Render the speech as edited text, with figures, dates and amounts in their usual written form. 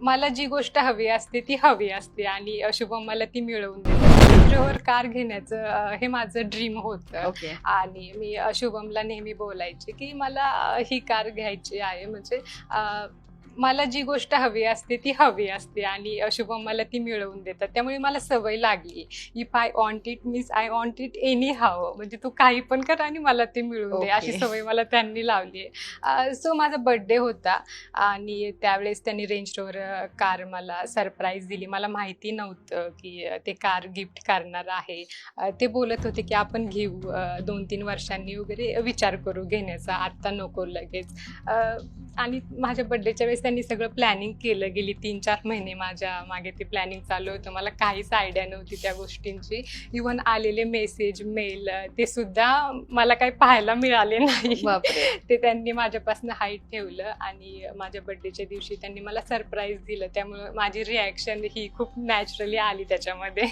मला जी गोष्ट हवी असते ती हवी असते आणि शुभम मला ती मिळवून देतो. रेंज रोव्हर कार घेण्याचं हे माझं ड्रीम होतं. ओके. आणि मी शुभमला नेहमी बोलायचे की मला ही कार घ्यायची आहे. म्हणजे मला जी गोष्ट हवी असते ती हवी असते आणि शुभम मला ती मिळवून देतात. त्यामुळे मला सवय लागली. If I want it means I want it anyhow. म्हणजे तू काही पण कर आणि मला ते मिळवून दे, अशी ओके. सवय मला त्यांनी लावली आहे. सो माझा बर्थडे होता आणि त्यावेळेस त्यांनी रेंज रोव्हर कार मला सरप्राईज दिली. मला माहिती नव्हतं की ते कार गिफ्ट करणार आहे. ते बोलत होते की आपण घेऊ 2-3 वर्षांनी वगैरे विचार करू घेण्याचा, आत्ता नको लगेच. आणि माझ्या बर्थडेच्या वेळेस त्यांनी सगळं प्लॅनिंग केलं. गेली 3-4 महिने माझ्या मागे ते प्लॅनिंग चालू होतं. मला काहीच आयडिया नव्हती त्या गोष्टींची. इव्हन आलेले मेसेज, मेल ते सुद्धा मला काही पाहायला मिळाले नाही. बापरे. ते त्यांनी माझ्यापासून हाईट ठेवलं आणि माझ्या बर्थडेच्या दिवशी त्यांनी मला सरप्राईज दिलं. त्यामुळे माझी रिॲक्शन ही खूप नॅचरली आली त्याच्यामध्ये.